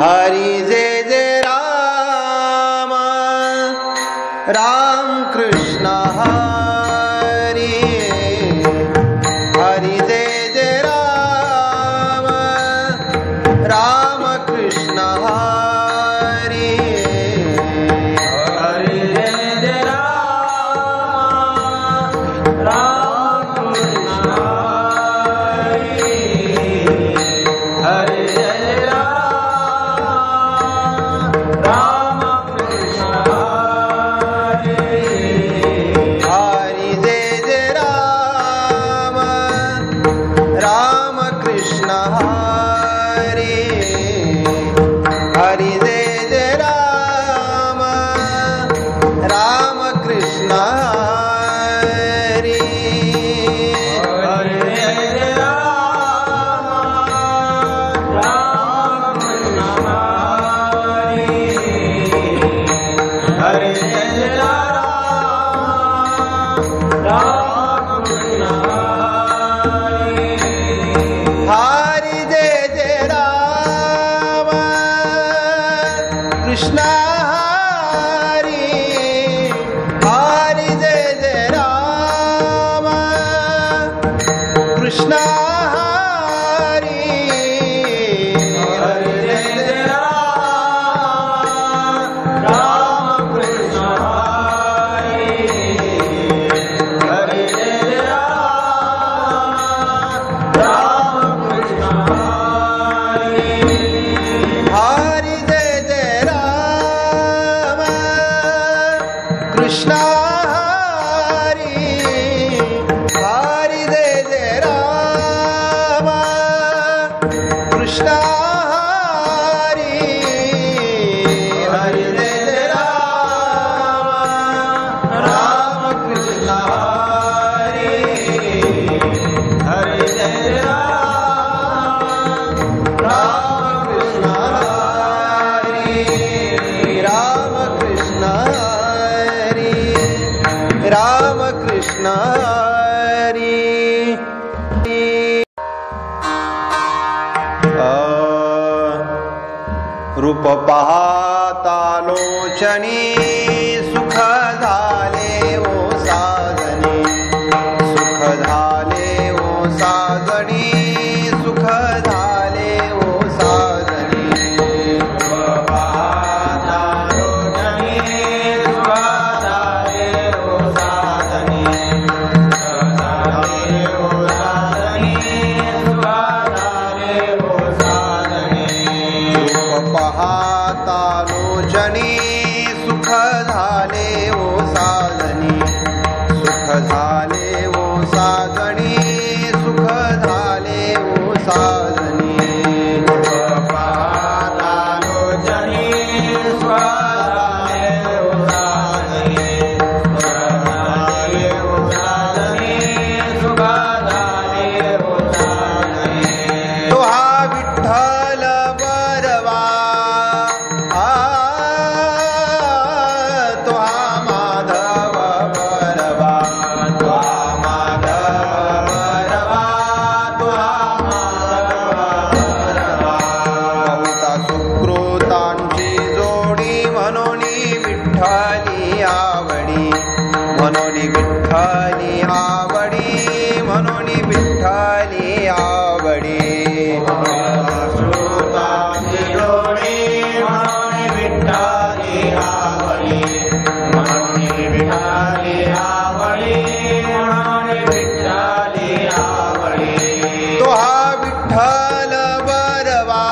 हरी जय जय राम राम कृष्ण हरी हरी जय जय राम राम कृष्ण हरी हरी जय जय राम राम कृष्ण हरी हरी जय राम कृष्ण हरी हरि जय जय राम राम कृष्ण हरि हरि जय जय राम राम कृष्ण हरि हरी जय जय राम राम कृष्ण हरी हरी जय जय राम कृष्ण हरी हरि जय जय राम कृष्ण हरि हरि जय जय राम कृष्ण हरि हरी जय जय राम कृष्ण हरी हरी जय जय राम कृष्ण हरी हरि जय जय राम कृष्ण हरि हरि जय जय राम कृष्ण हरि हरि जय जय राम कृष्ण हरि हरी जय जय राम कृष्ण हरि राम कृष्ण हरि राम कृष्ण हरि रूप पाहता लोचनी सुख झाले ओ साजनी सुख झाले ओ साजनी सुख झाले ओ साजनी पाहता लोचनी सुखाधारे ओ साधनी सुखाधारे ओ साधनी सुखाधारे ओ साधनी रूप पाहता लोचनी सुख झाले ओ साजनी सुख झाले ओ साजनी सुख झाले ओ साजनी पाहता लोचनी सुखाधारे ओ साधनी सुखाधारे ओ साधनी सुखाधारे ओ साधनी तो हा विठ्ठल बरवा तो हा माधव बरवा तो माधव बरवा तो माधव बरवा बहुता सुकृतांची जोडी म्हणून विठ्ठली आवडी म्हणून विठ्ठली आवडी म्हणून विठ्ठली आवडी श्रोतांची जोडी म्हणून विठ्ठली आवडी म्हणून विठ्ठली आवडी म्हणून विठ्ठली आवडी तो हा विठ्ठल बरवा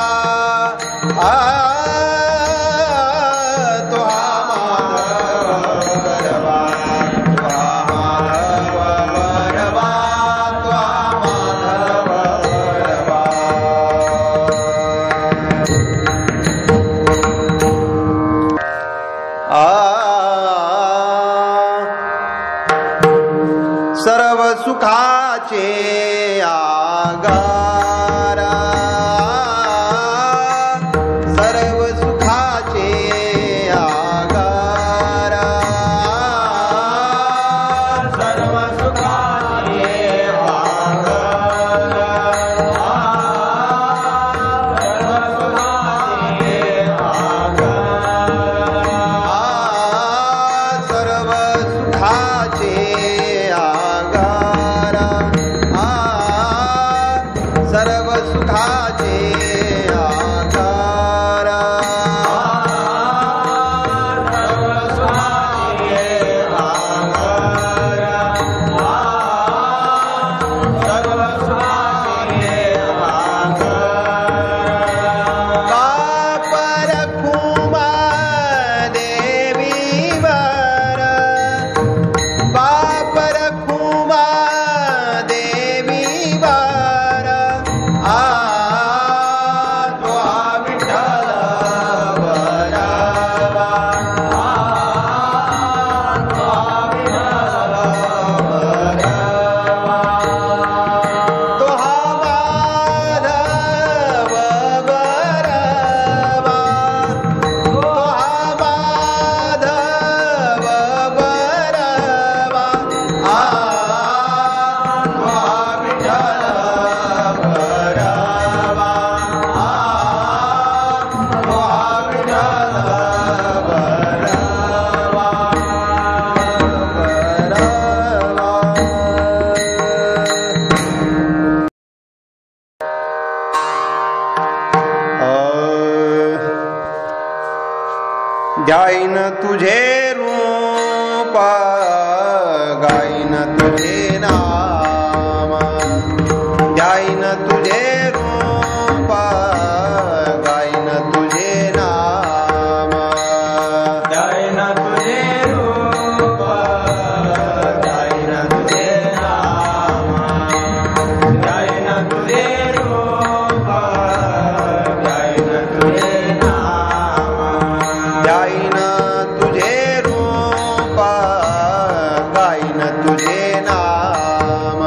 तो हा माधव बरवा तो हा माधव बरवा तो हा माधव बरवा सर्व सुखाचे आगारा सर्व सुखाचे आगारा गाईन तुझे नाम गाईन तुझे रूप गाईन तुझे नाम गाईन तुझे रूप गाईन तुझे नाम गाईन तुझे रूप गाईन तुझे नाम गाईन तुझे रूप गाईन तुझे नाम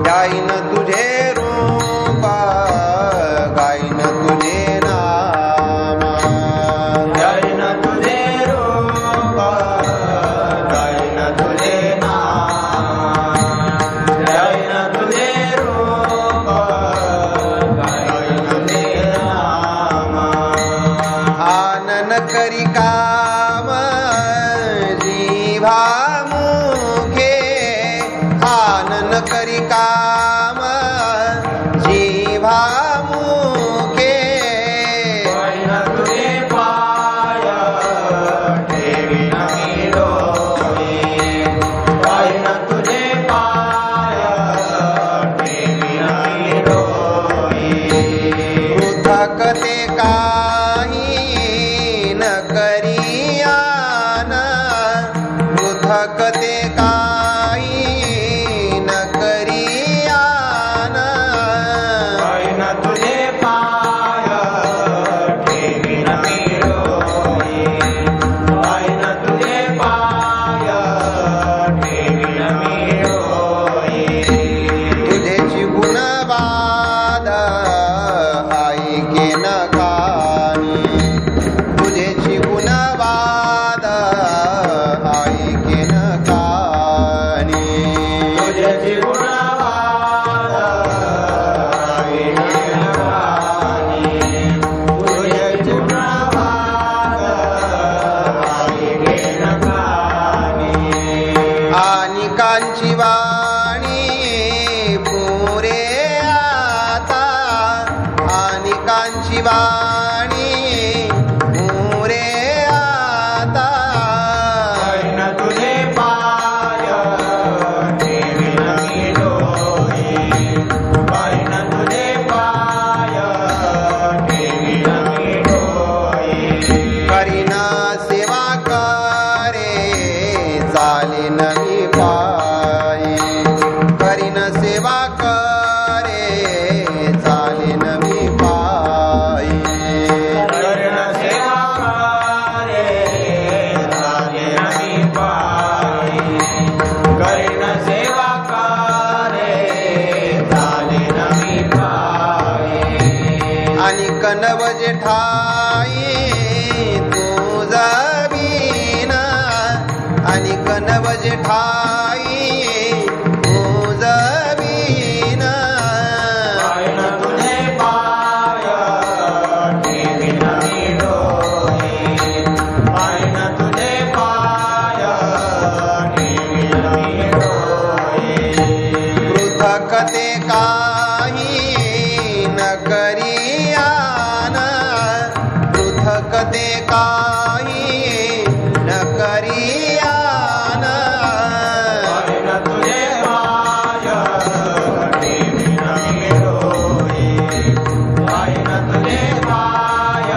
गाईन तुझे रूप गाईन तुझे नाम गाईन तुझे रूप गाईन तुझे नाम गाईन तुझे रूप गाईन तुझे नाम आनन करी काम जीवा मुखे आनन करी काम जीवा मुखे गाईन तुझे पाय ठेवीन मी डोळे गाईन तुझे पाय ठेवीन मी डोळे पृथकते काही न करियान पृथकते काही न करियान गाईन तुझे पाय ठेवीन मी डोळे गाईन तुझे पाय ठेवीन मी डोळे तुझेची गुणवाद ऐके न कानी तुझेची गुणवाद ऐके न कानी तुझ्याची गुणवाद ऐके न कानी तुझ्याची गुणवाद ऐके न कानी आणि कांची वाणी पुरे आता आणि कांची वाणी पुरे आता गाईन तुझे पाय ठेवीन मी डोळे गाईन तुझे पाय ठेवीन मी डोळे करीना सेवा करे चाले नवी पायी करीन सेवा करे चाले नवी पायी कर्ण सेवा करे चाले नवी पायी कर्ण सेवा करे चाले नवी पायी आणि कनव जेठाई तुझा बीन आणि कनव जेठाई तुझा बीन गाईन तुझे पाय ठेवीन मी डोळे गाईन तुझे पाय ठेवीन मी डोळे पृथकते काही न करियान पृथकते काही न करियान गाईन तुझे पाय ठेवीन मी डोळे गाईन तुझे पाय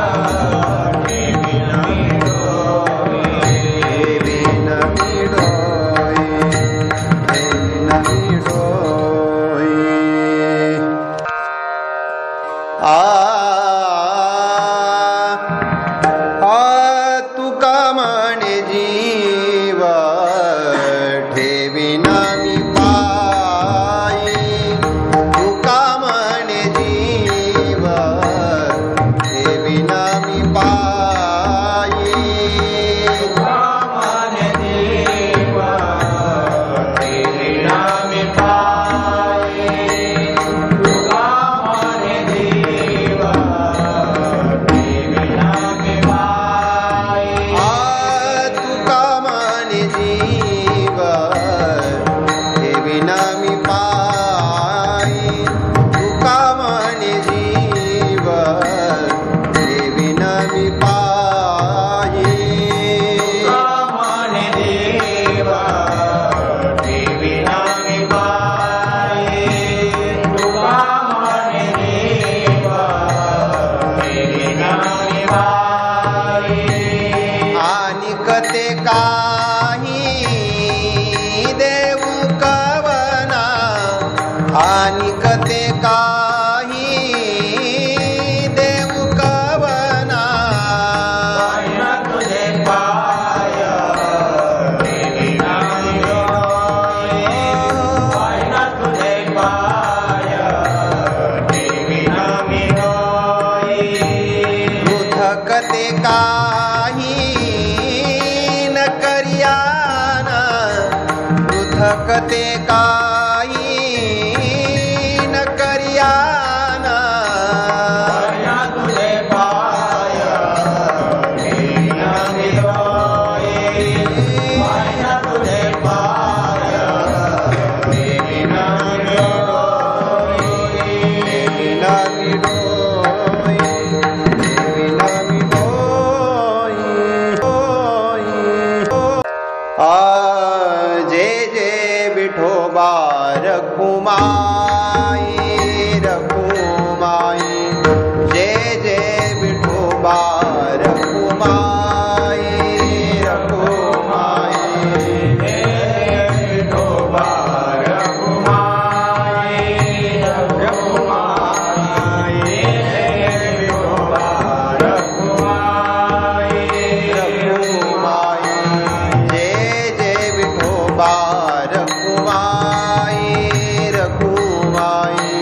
ठेवीन मी डोळे देवीन मी डोई देवीन मी डोई तुका म्हणे जीव ठेविना मी पायी तुका म्हणे जीव ठेविना मी पायी कामने देव ठेवीन मी पायी कामने देव ठेवीन मी पायी तुका म्हणे जीव ठेविना मी पायी तुका म्हणे जीव ठेविना मी पायी कामने देव देवी नामी बाई तुका म्हणे देव देवी नामी बाई आनिक ते काही देऊ कवना आनिक ते काही देऊ कवना पाहिना तुझे पाय देवी नामी बाई पाहिना तुझे पाय देवी नामी बाई पृथक ते काही न करियाना पृथक ते काही न करियाना पाहिना तुझे पाय देवी नामी बाई पाहिना तुझे पाय देवी नामी बाई देवी नामी डोई देवी नामी डोई जय जय विठोबा रखुमाई रखुमाई जय जय विठोबा रखुमाई रखुमाई विठोबा रखुमाई रखुमाई विठोबा रखुमाई रखुमाई जय जय विठोबा रखुमाई रखुमाई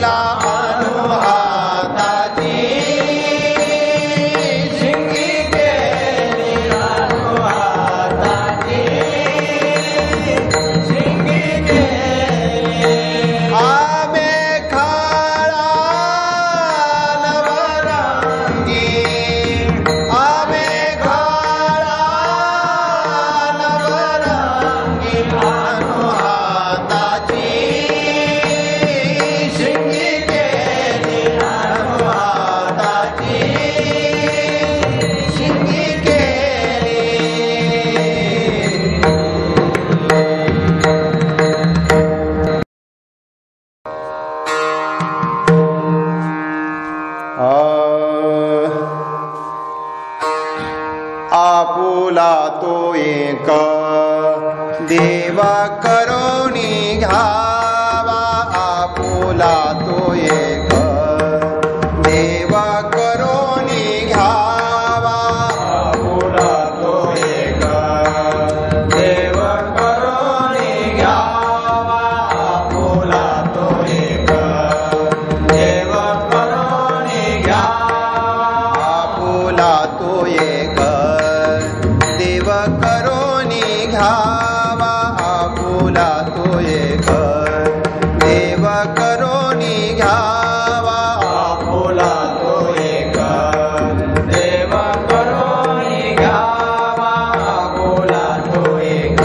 केला अनुहाताची शिंगी केली अनुहाताची शिंगी केली आमे खाळा नवरंगी आमे खाळा नवरंगी अनुहाताची शिंगी केली अनुहाताची शिंगी केली आपुला तो एक देवा करोनी घ्यावा आपुला तो एक देवा करोनी घ्यावा आपुला तो एक देव करोनी घ्यावा आपुला तो एक देव करोनी घ्यावा आपुला तो एक देव करोनी घ्यावा आपुला तो एक देव करोनी घ्यावा आपुला तो एक देव करोनी घ्यावा आपुला तो एक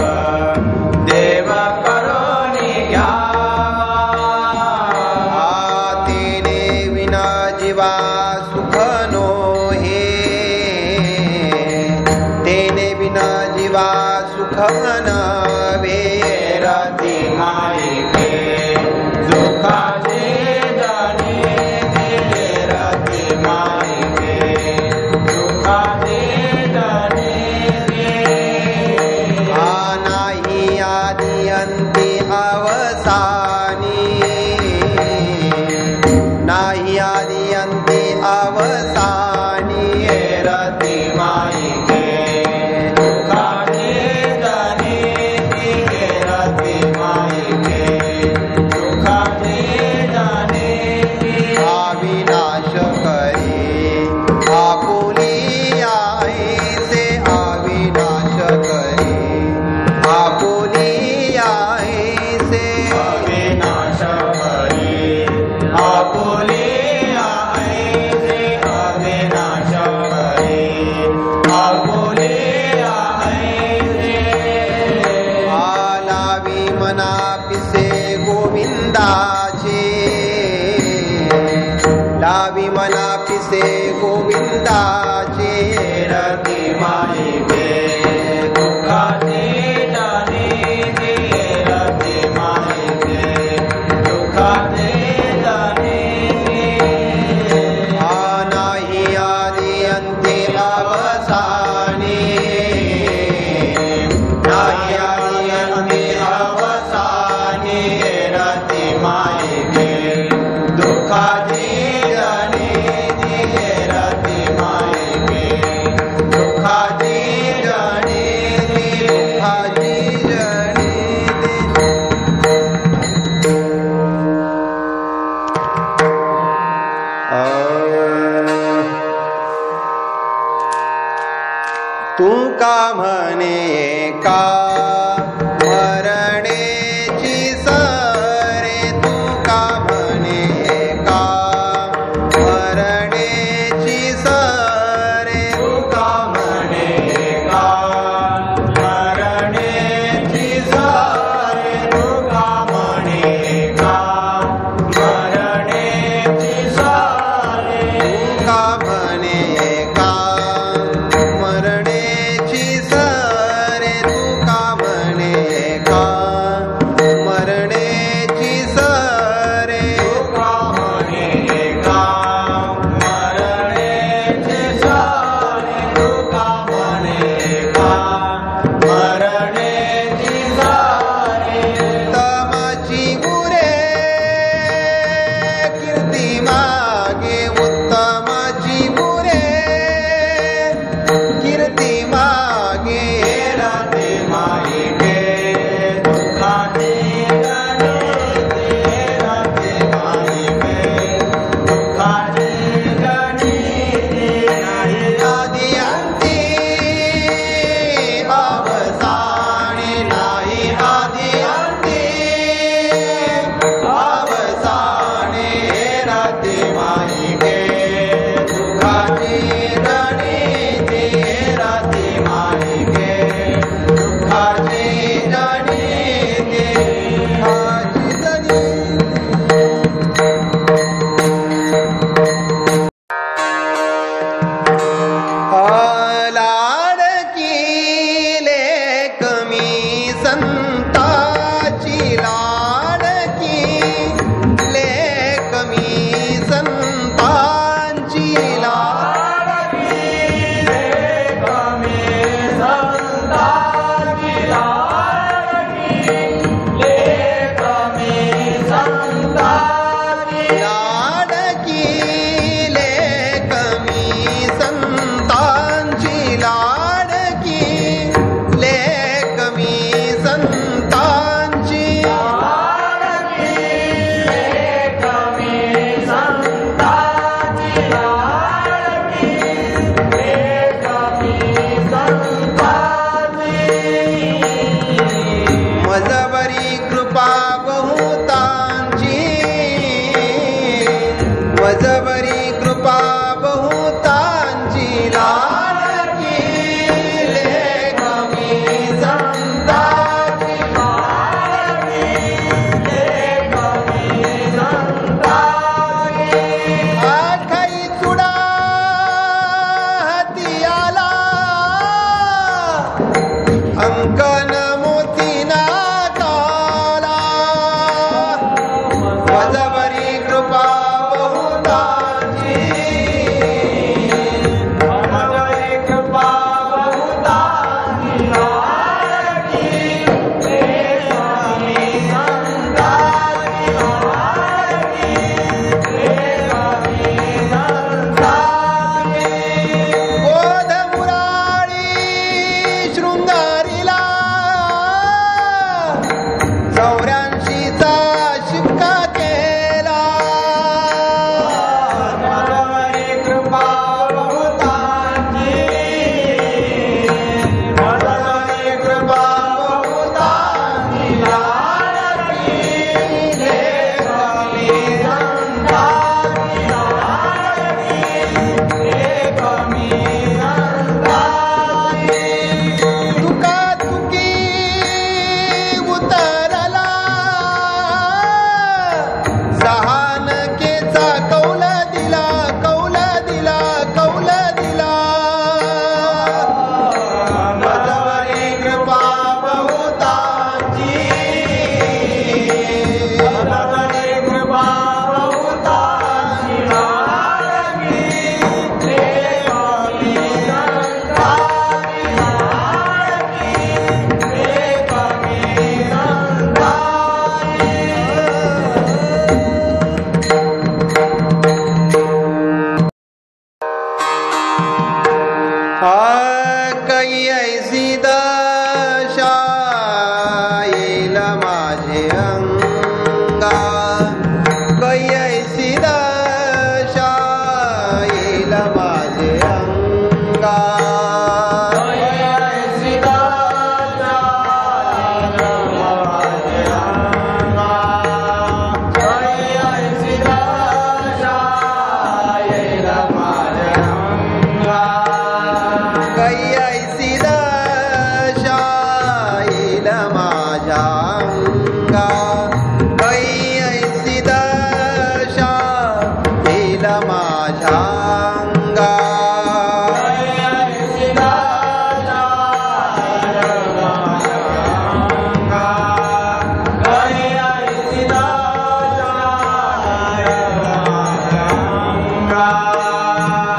देव करोनी घ्यावा तेने विना जीवा सुख नो हे तेने बिना जीवा सुख नवे रती माईके सुखाचे जाणे दिले रती माईके सुखाचे जाणे दिले नाही आदि अंती अवसानी नाही आदि अंती अवसानी रती माईके सुखाचे जाणे दिले रती माईके सुखाचे जाणे दिले अविनाश करे आपुली आईसे अविनाश करे आपुली आईसे अविनाश हरी आपुले आईसे अविनाश हरी आपुले आईसे आलावी मना पिसे गोविंदाचे लावी मना पिसे गोविंदाचे रती माईके दुःखाचे जाणे दिले रती माईके दुःखाचे जाणे दिले नाही आदि अंती अवसानी नाही आदि अंती अवसानी रती माईके दुःखाचे जाणे दिले रती माईके दुःखाचे जाणे दिले दुःखाची जणी तू का म्हणे का मरणेची सरे तू का म्हणे का मरणेची सरे तुका म्हणे का मरणेची सारे तुका म्हणे का मरणेची सारे का म्हणे का मरणेची सरे तू का कमी संतांची लाडकी कमी संतांची लाडकी कमी संतांची लाडकी कमी संतांची लाडकी कमी संतांची मजबरी कृपा बहुतांची मजबरी कृपा बहुतांची लाडकी कमी संतांची आखाई चुडा हतियाला अंकन मोती नाकाला मजबरी कृपा बहुतांची मजबरी कृपा बहुतांची लाडकी कमी संतांची लाडकी कमी संतांची बोध मुरारी शृंगारीला 84चा शिक्का केला मजबरी कृपा बहुतांची मजबरी कृपा बहुतांची लाडकी कमी संतांची लाडकी कमी संतांची तुका तुकी उतरला सहानकेचा कौल दिला कौल दिला कौल दिला मजबरी कृपा बहुतांची मजबरी कृपा बहुतांची लाडकी कमी संतांची लाडकी कमी कै ऐसी दशा येईल माझे अंगा कै ऐसी दशा येईल माझे अंगा कै ऐसी दशा येईल माझ्या अंगा कै ऐसी दशा येईल माझ्या अंगा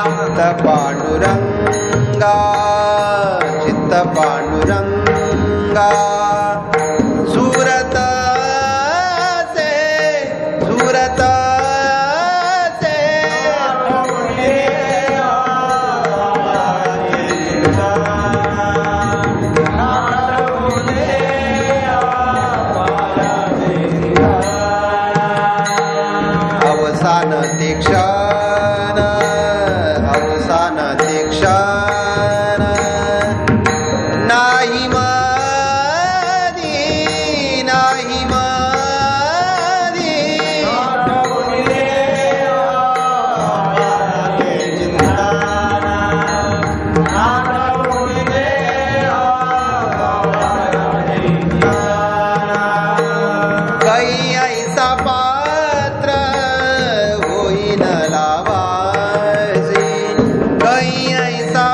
चित्त पांडुरंगा चित्त पांडुरंगा सुरत से सुरत से अवसान ते क्षण अवसान ते क्षण नाही मधी नाही मधी कै ऐसा पात्र होईन लावासी कै ऐसा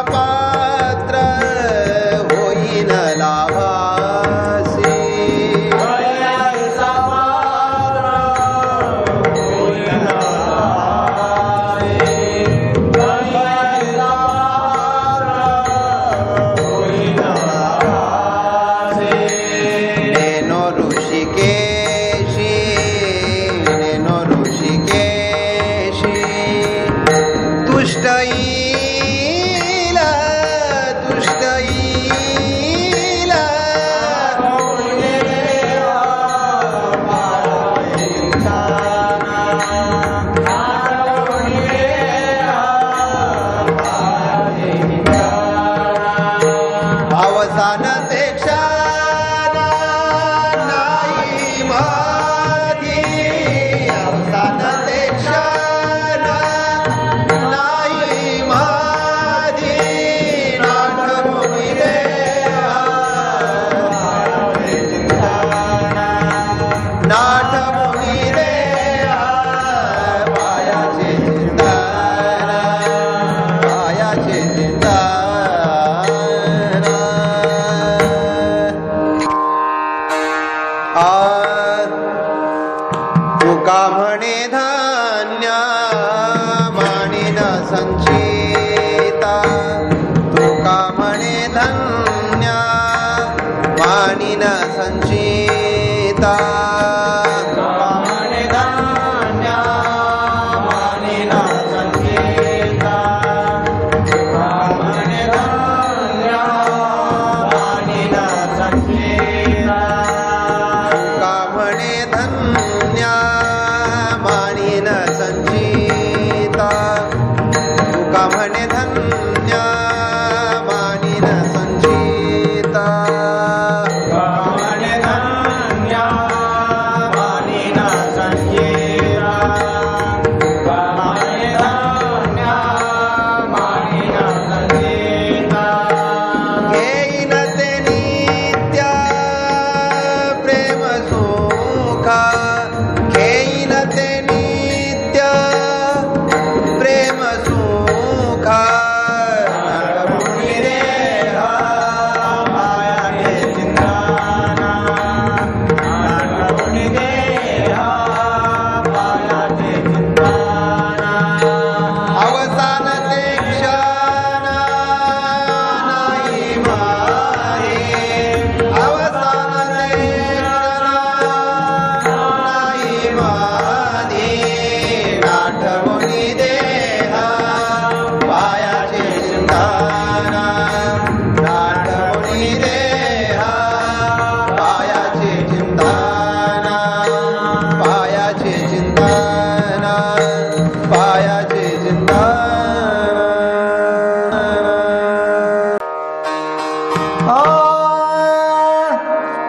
मानिन संचिता तुका म्हणे धन्य मानिन संचिता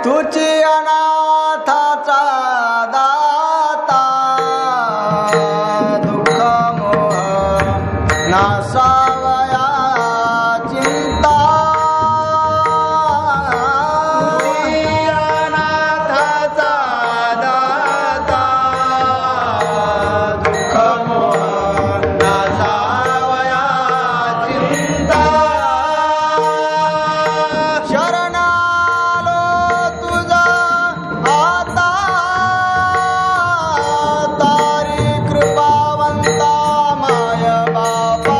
तुझी अनाथाचा दाता दुःख मोह नासावया चिंता अनाथाचा दाता दुःख मोह नासावया चिंता शरणालो तुझा आता तारी कृपावंता माय बापा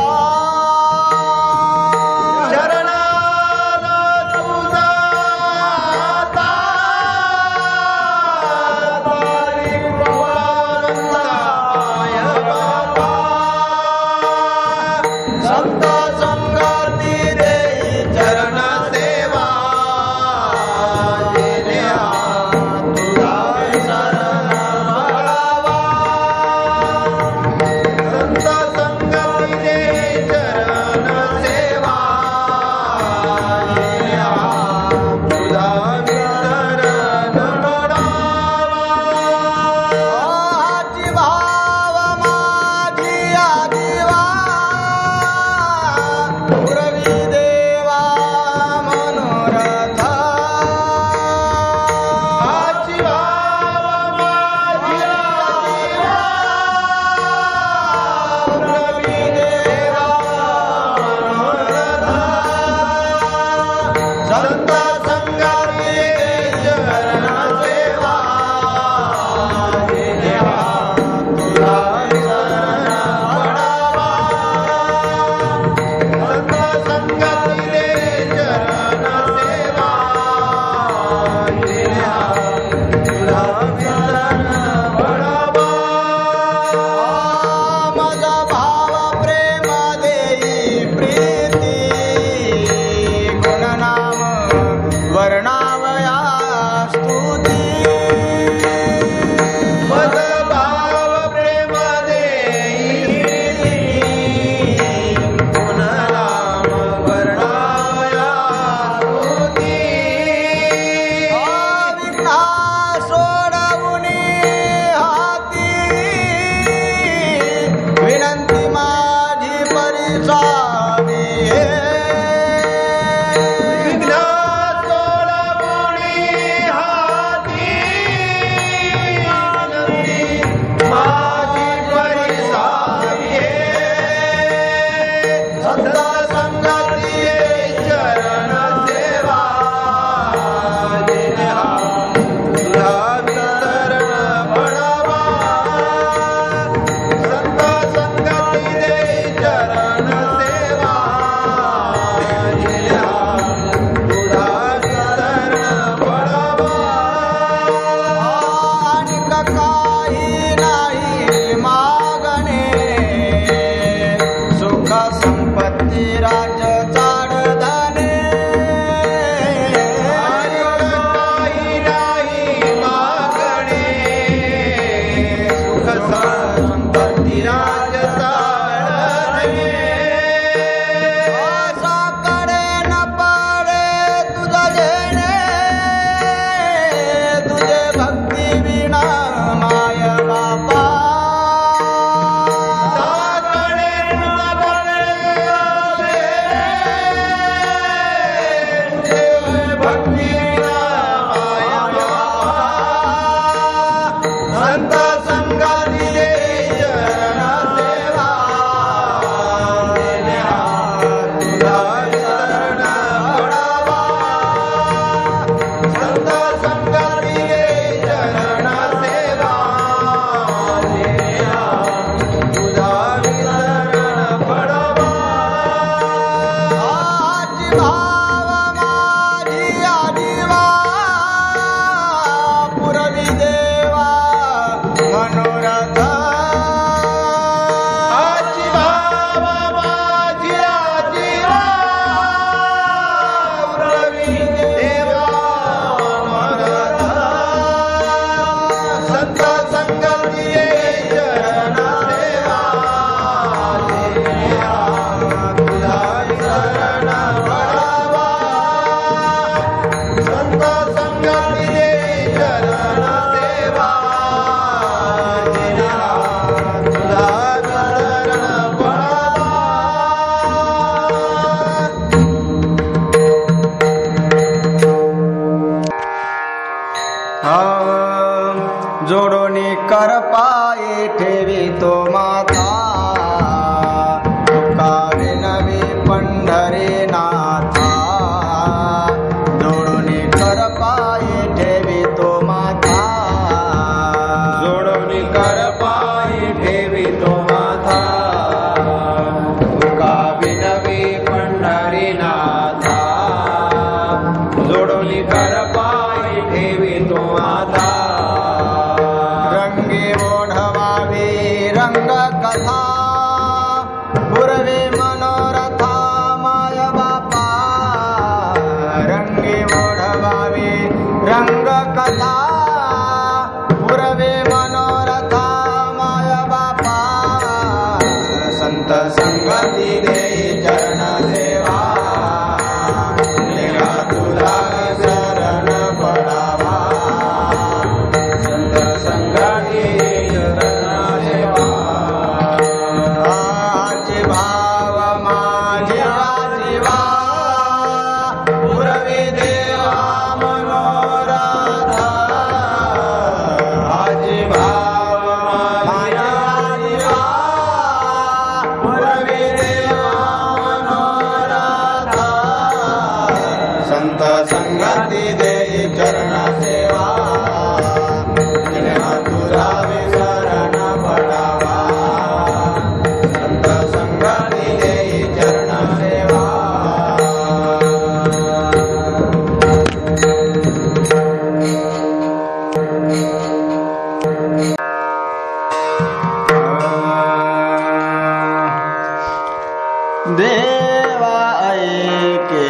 विराजता साकडे न पडे तुझा जेणे तुझे भक्ती विना माय बापा जोडोनी कर पाये ठेवितो माथा तुका विनवी पंढरी नाथा जोडोनी कर पाये ठेवितो माथा जोडोनी कर पायी ठेवितो माथा तुका विनवी पंढरी नाथा जोडोनी कर पायी ठेवितो माथा रंग कथा पूर्वी मनोरथा माय बापा रंगी ओढवावी रंग कथा पूर्वी मनोरथा माय बापा संत संगती देई चरण सेवा निघा तुला शरण पडावा संत संगती संगती देई चरण सेवा तुझा विसरण पडावा संत संगती देई चरण सेवा देवा ऐके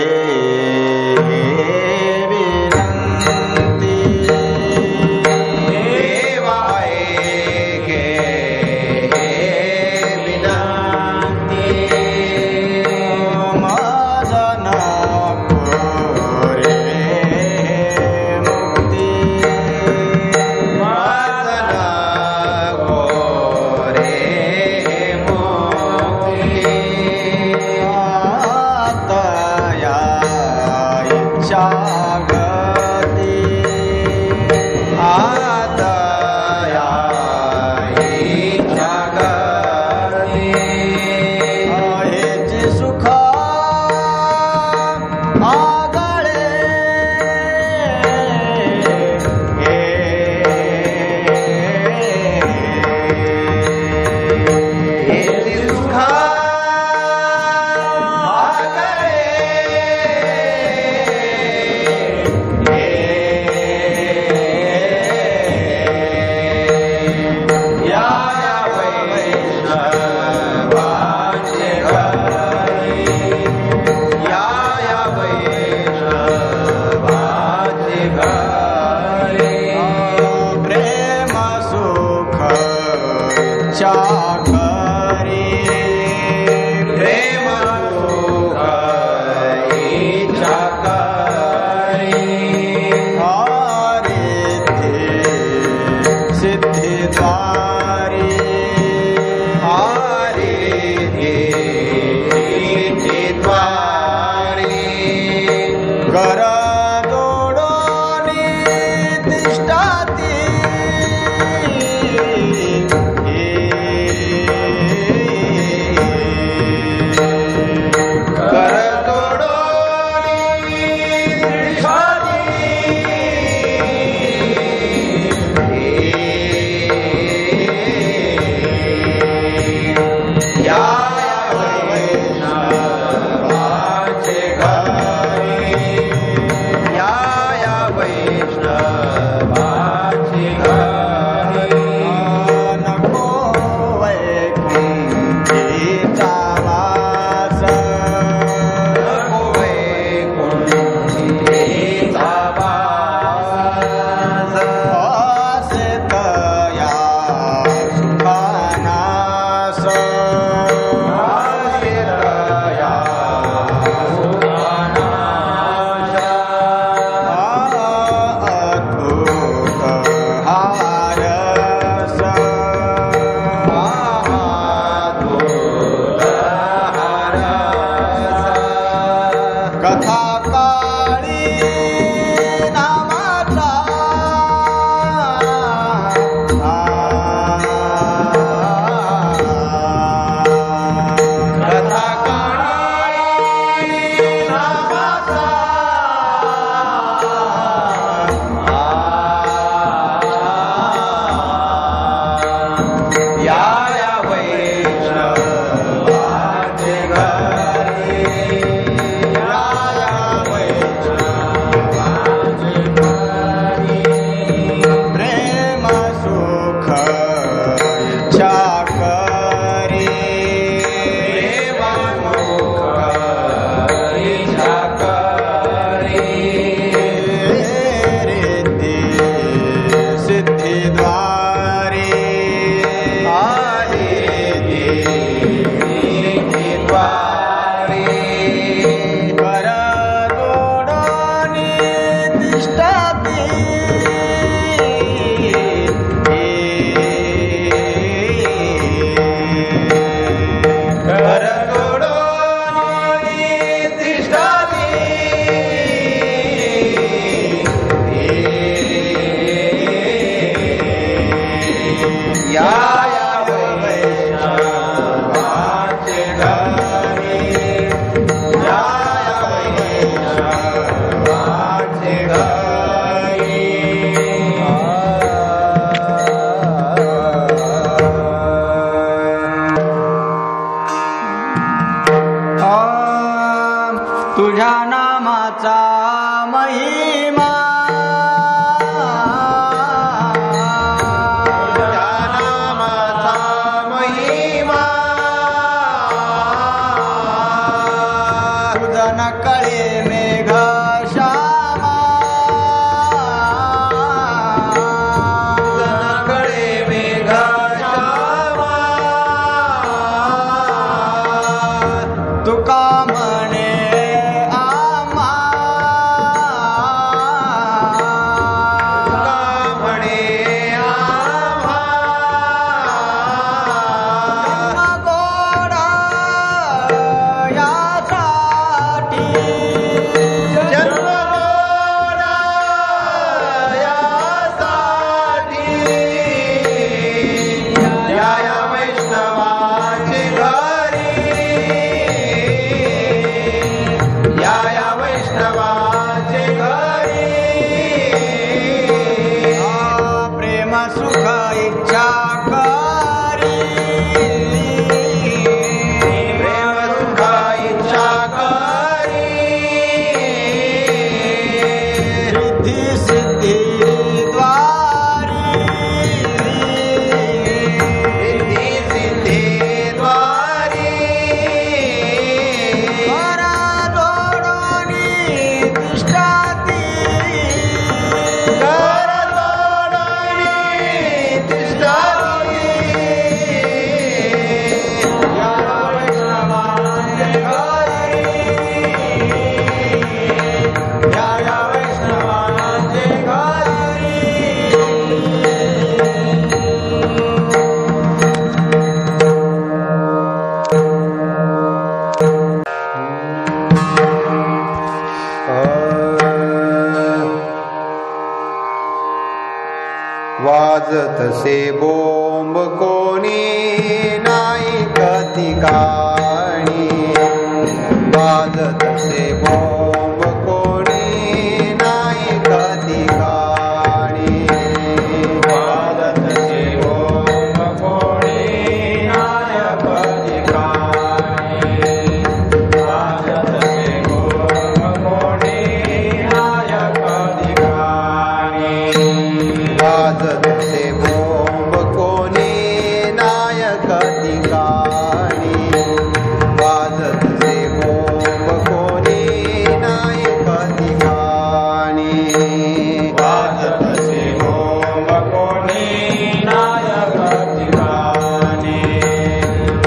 चाक तुझ्या नामाचा महिमा वाजतसे बोंब कोणी नाही ठिकाणी वाजतसे बोंब कोणी नाही ठिकाणी वाजतसे बोंब कोणी नायक ठिकाणी वाजतसे बोंब कोणी नायक ठिकाणी वाजतसे बोंब कोणी नायक ठिकाणी वाजतसे बोंब कोणी नायक ठिकाणी वाजतसे बोंब कोणी नायक ठिकाणी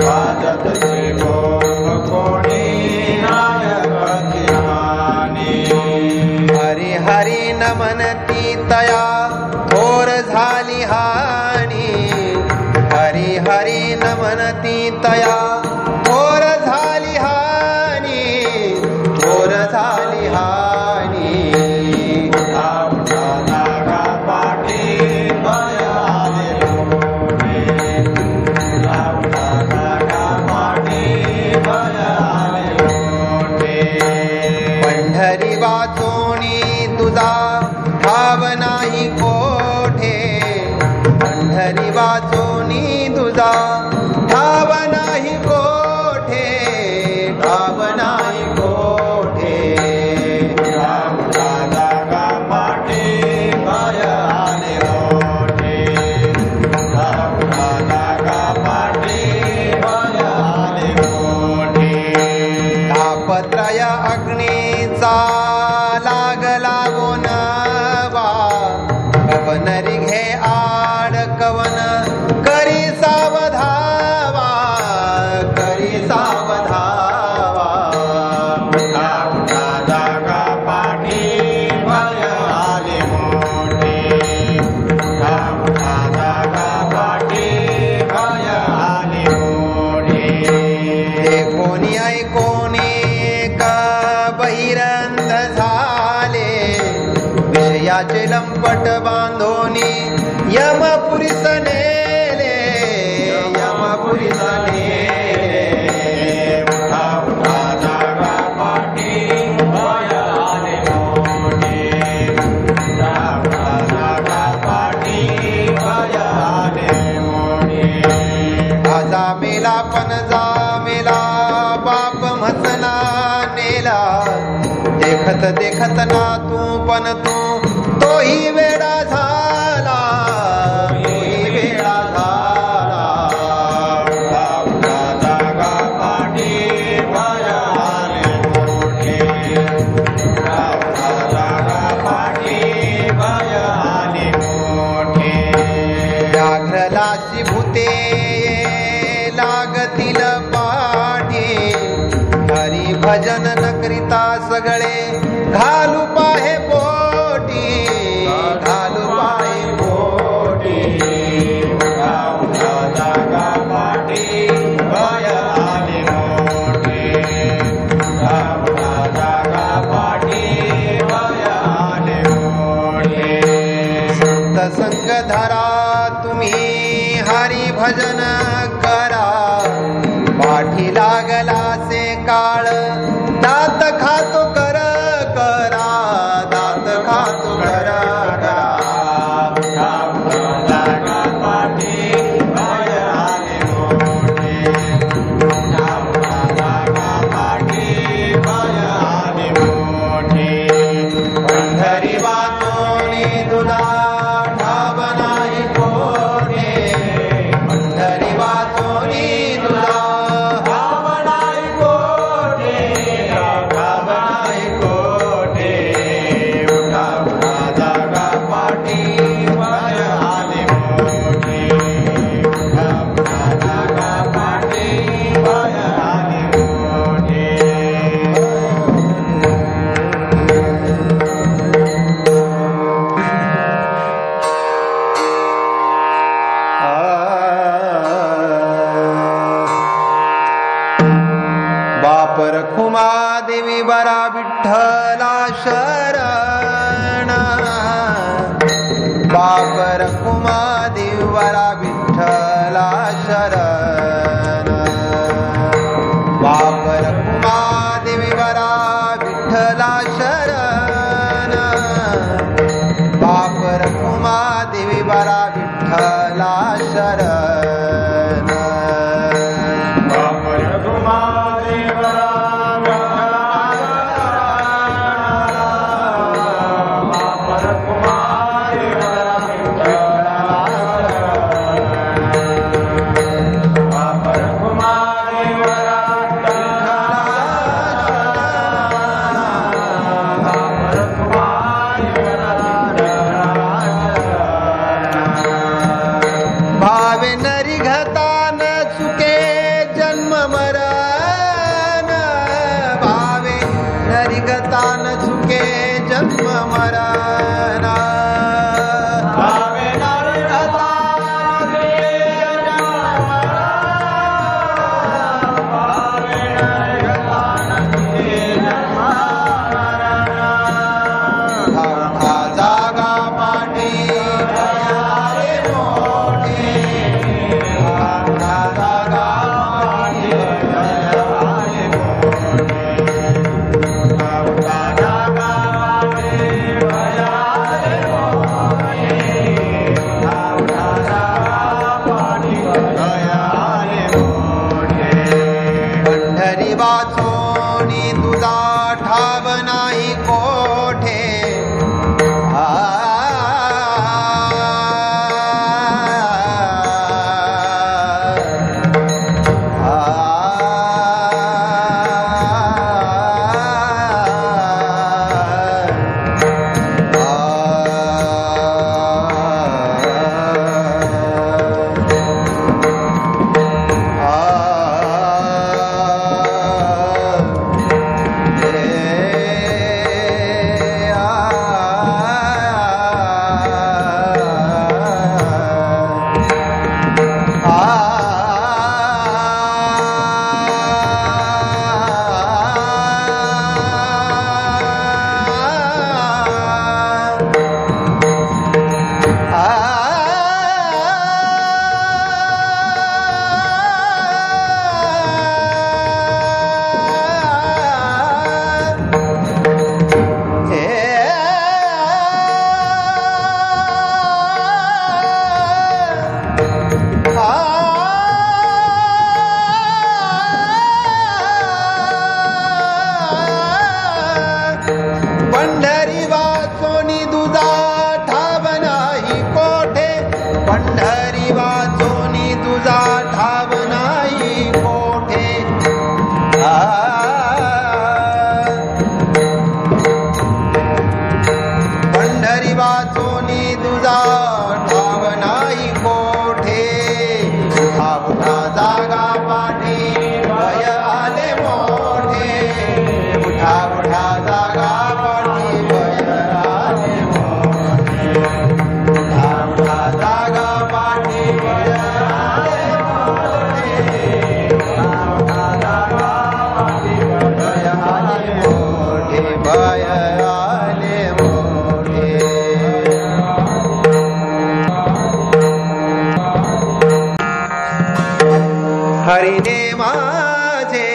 वाजतसे बोंब कोणी नायक ठिकाणी हरी हरी न म्हणती तया थोर झाली हानी हरी हरी न म्हणती तया थोर झाली हानी थोर झाली हानी नागा पाठी भय आले मोठे नागा पाठी भय आले मोठे पंढरी वाचोनी तुझा भाव नाही कोठे पंढरी वाचोनी तुझा भाव नाही कोठे भाव नाही कोठे नागा पाठी भय आले मोठे नागा पाठी भय आले मोठे तापत्रय अग्नीचा लागला गोनवा कवन रिघे आड कवन करी सावधावा करी सावधावा नागा पाठी भय आले मोठे नागा पाठी भय आले मोठे हे कोणी ऐकोनी का बहिरंध झाले विषयाचे लंपट बांधोनी यमपुरीस नेले यमपुरीस नेले नागा पाठी भय आले मोठे नागा पाठी भय आले मोठे आजा मेला पण जा मेला बाप म्हसला नेला दिला. देखत देखत ना तू पण तोही वेडा झाला, तोही वेडा झाला. जागा पाठी भय आले मोठे, जागा पाठी भय आले मोठे. व्याघ्रलाची भूते लागतील पाठी, हरी भजन न करिता सगळे घालू पाहे पोटी, घालू पाहे पोटी. जागा पाठी भय आले मोठे, जागा पाठी भय आले मोठे. संत संग धरा तुम्ही हरी भजन करा, पाठी लागला से काळ दात खातो कर करा, दात खातो कर करा. जागा पाठी भय आले मोठे, जागा पाठी भय आले मोठे. पंढरी वाचोनी तुला ठाव नाही कोठे, पंढरी वाचोनी तुला ठाव नाही कोठे, ठाव नाही कोठे. जागा पाठी भय आले मोठे, जागा पाठी भय आले मोठे. बाप रखुमा देवी बरा विठ्ठला शरण, बाप रखुमा देवी बरा विठ्ठला शरण. बाप रखुमा देवी बरा विठ्ठला शरण, बाप रखुमा देवी बरा विठ्ठला शरण. भावे नरिघता न चुके जन्म मरण, भावे नरिघता न चुके जन्म मरण. भावे नरिघता न चुके जन्म मरण, भावे नरिघता न चुके जन्म मरण. जागा पाठी भय आले मोठे, जागा पाठी भय आले मोठे. जागा पाठी भय आले मोठे, जागा पाठी भय आले मोठे. पंढरी वाचोनी तुझा ठाव नाही कोठे. माझे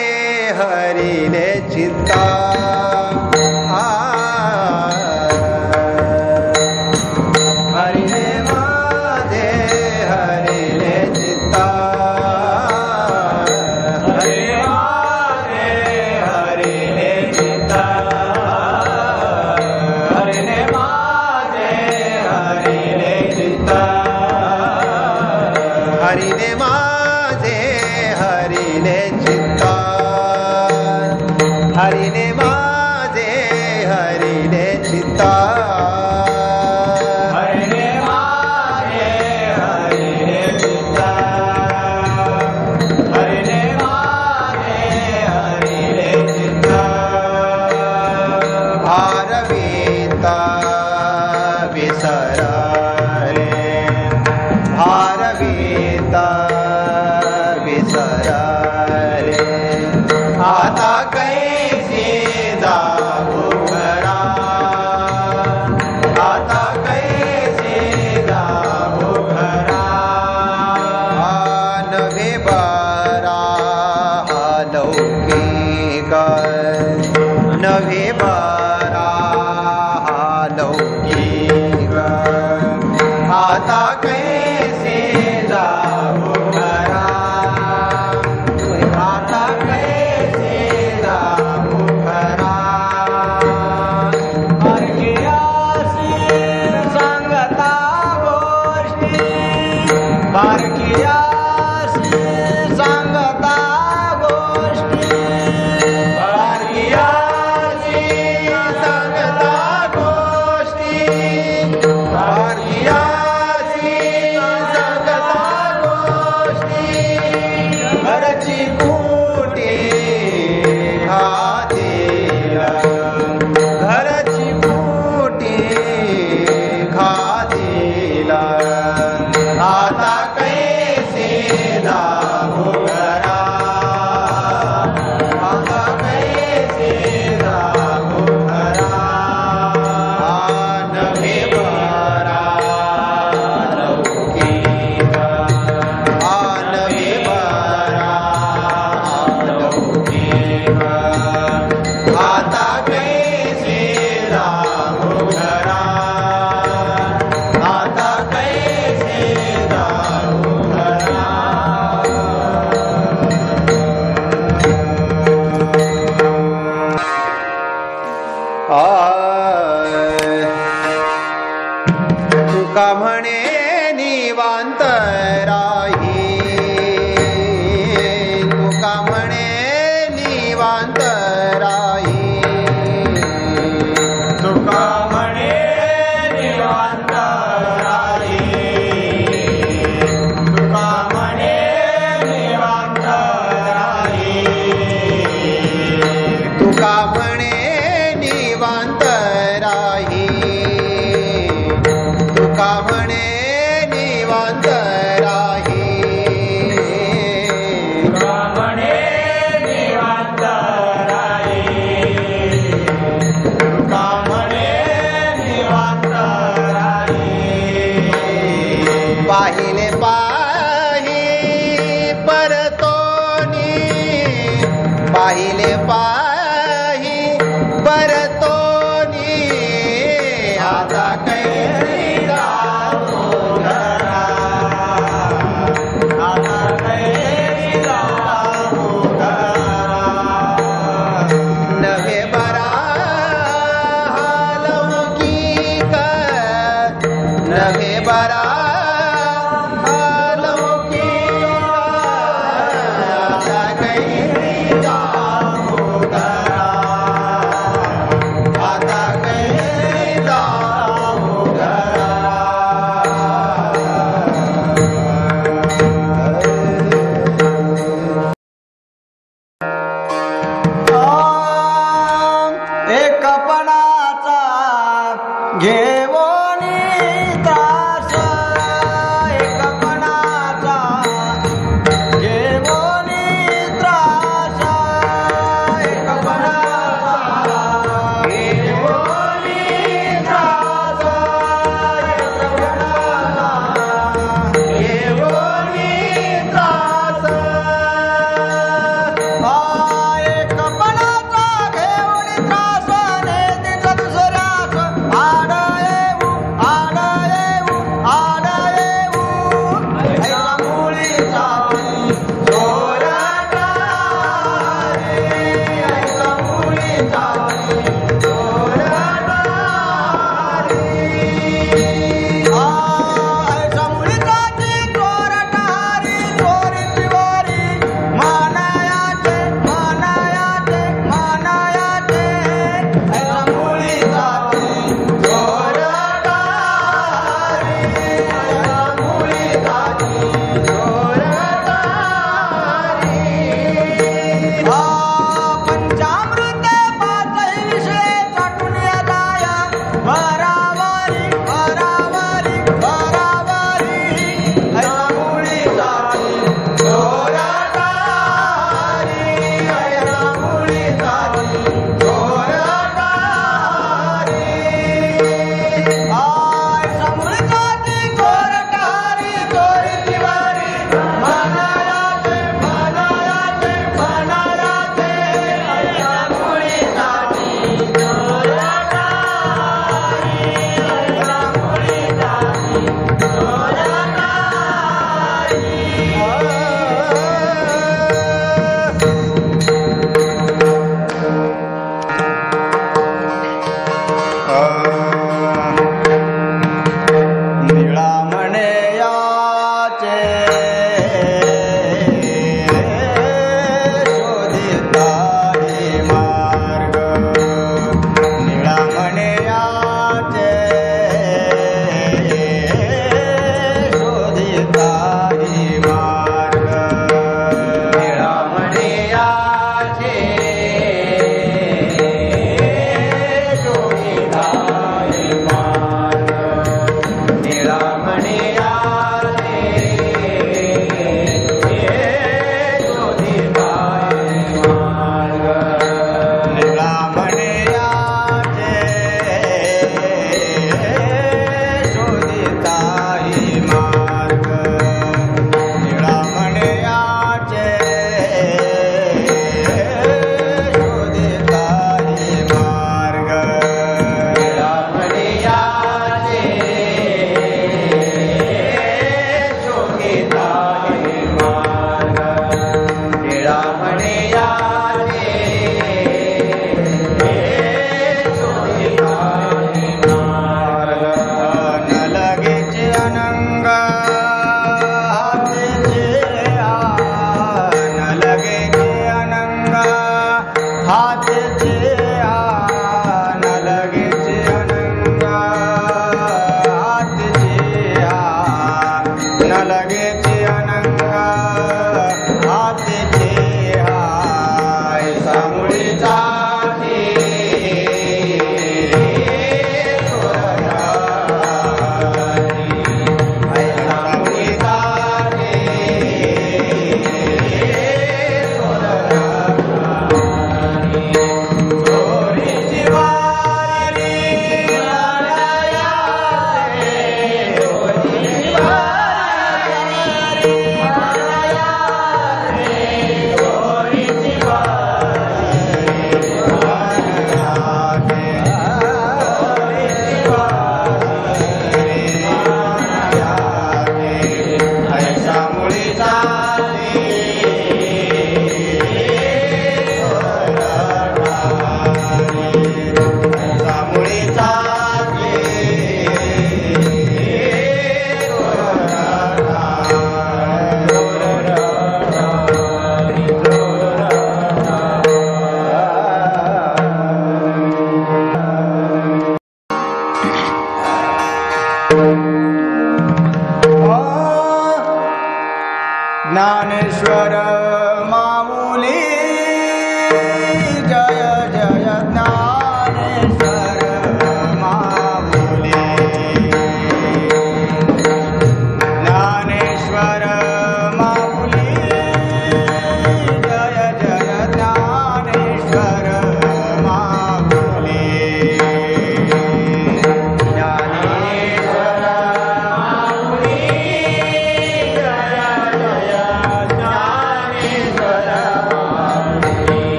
हरिले चित्ता हरिले माझे हरिले चित्ता हरिले माझे हरिले चित्ता हरिले माझे हरिले चित्ता हरिले माझे हरिले चित्ता हरिले माझे हरिले चित्ता हरिले माझे हरिले चित्ता हरिले माझे हरिले चित्ता भारविता विसरा रे भारविता विसरा रे आता कैसी जाऊ घरा आता कैसी जाऊ घरा नवे बारा हा लौकिक नवे बारा